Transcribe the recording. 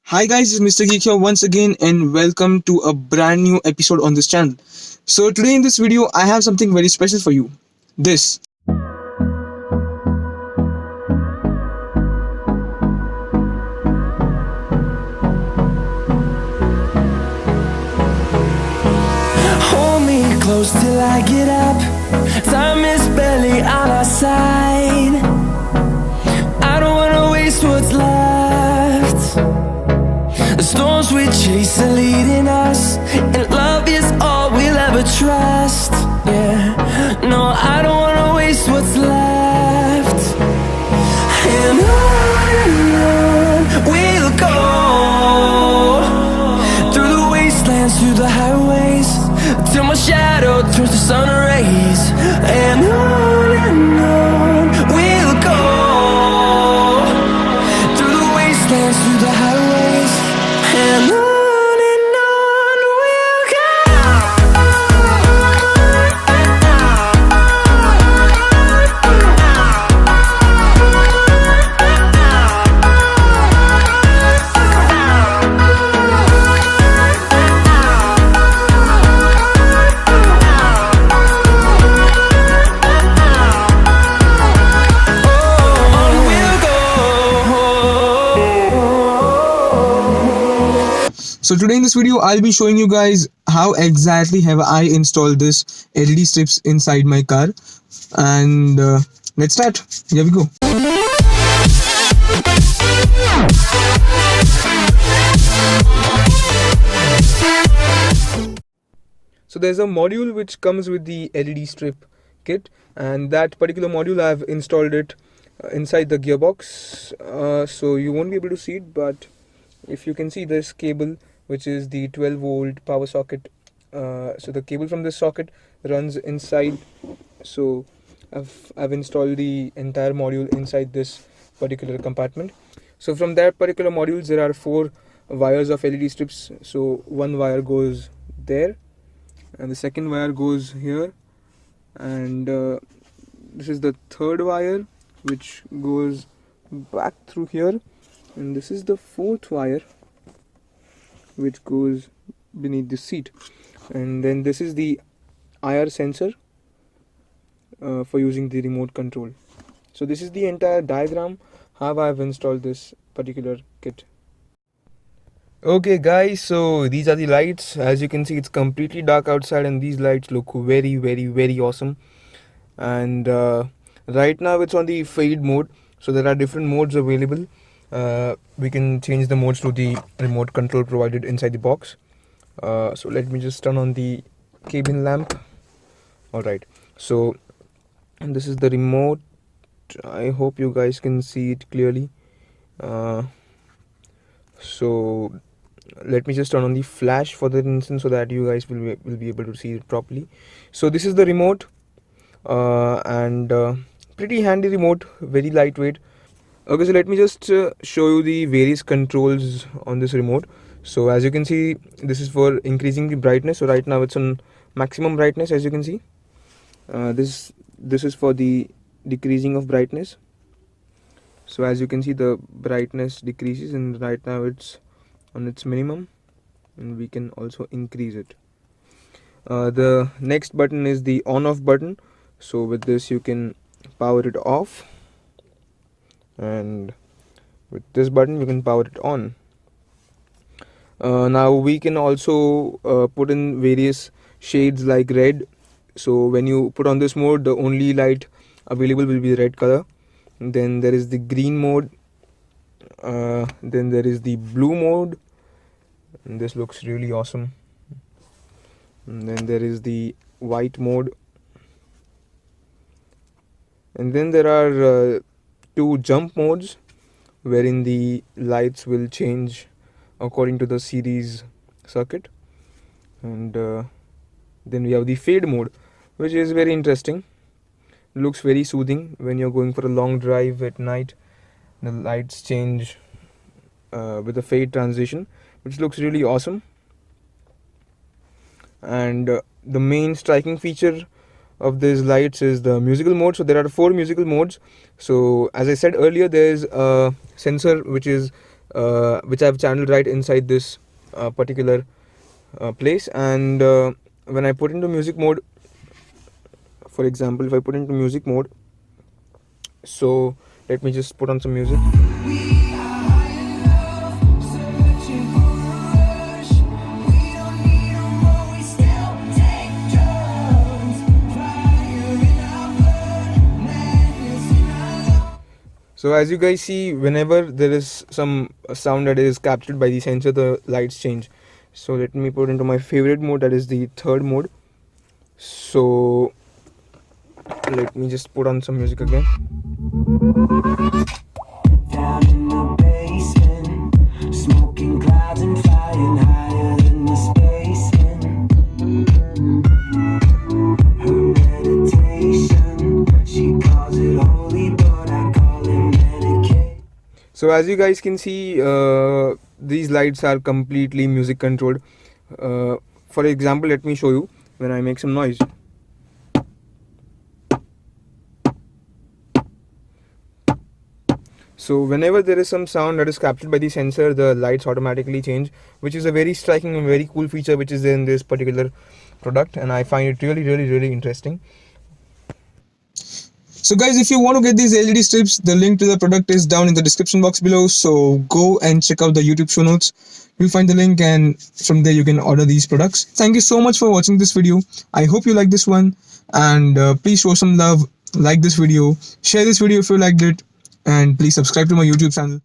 Hi guys, it's Mr. Geek here once again and welcome to a brand new episode on this channel. So today in this video I have something very special for you. This. Hold me close till I get up. Time is barely on our side. I don't wanna waste what's left. The storms we chase are leading us, and love is all we'll ever trust. Yeah, no, I don't wanna waste what's left. And on we'll go, through the wastelands, through the highways, till my shadow turns to sun rays. And on we'll go, through the wastelands, through the highways, and on we'll go. So today in this video I'll be showing you guys how exactly have I installed this LED strips inside my car. And let's start. Here we go. So there's a module which comes with the LED strip kit, and that particular module I've installed it inside the gearbox, so you won't be able to see it, but if you can see this cable, which is the 12-volt power socket, so the cable from this socket runs inside. So I've installed the entire module inside this particular compartment. So from that particular module there are 4 wires of LED strips. So one wire goes there, and the second wire goes here, and this is the third wire which goes back through here, and this is the 4th wire which goes beneath the seat. And then this is the IR sensor for using the remote control. So this is the entire diagram how I have installed this particular kit. Okay guys, so these are the lights. As you can see, it's completely dark outside and these lights look very awesome. And right now it's on the fade mode, so there are different modes available. We can change the modes to the remote control provided inside the box. So let me just turn on the cabin lamp. Alright, so this is the remote. I hope you guys can see it clearly. So let me just turn on the flash for that instance so that you guys will be able to see it properly. So this is the remote, and pretty handy remote, very lightweight. Okay, so let me just show you the various controls on this remote. So as you can see, this is for increasing the brightness. So right now it's on maximum brightness, as you can see. This is for the decreasing of brightness. So as you can see, the brightness decreases, and right now it's on its minimum, and we can also increase it. The next button is the on off button. So with this you can power it off, and with this button you can power it on. Now we can also put in various shades like red. So when you put on this mode, the only light available will be the red color. And then there is the green mode, then there is the blue mode, and this looks really awesome. And then there is the white mode, and then there are 2 jump modes wherein the lights will change according to the series circuit. And then we have the fade mode, which is very interesting. It looks very soothing when you're going for a long drive at night. The lights change with a fade transition, which looks really awesome. And the main striking feature of these lights is the musical mode. So there are 4 musical modes. So as I said earlier, there is a sensor which is which I've channeled right inside this particular place. And when I put into music mode, for example, if I put into music mode, so let me just put on some music. So as you guys see, whenever there is some sound that is captured by the sensor, the lights change. So let me put into my favorite mode, that is the third mode. So let me just put on some music again. Down in the basement, smoking clouds and flying higher than the spaceman. Her meditation, she calls it holy, but I call it medication. So as you guys can see, these lights are completely music controlled. For example, let me show you when I make some noise. So whenever there is some sound that is captured by the sensor, the lights automatically change, which is a very striking and very cool feature which is in this particular product, and I find it really interesting. So guys, if you want to get these LED strips, the link to the product is down in the description box below, so go and check out the YouTube show notes. You'll find the link, and from there you can order these products. Thank you so much for watching this video. I hope you like this one, and please show some love, like this video, share this video if you liked it, and please subscribe to my YouTube channel.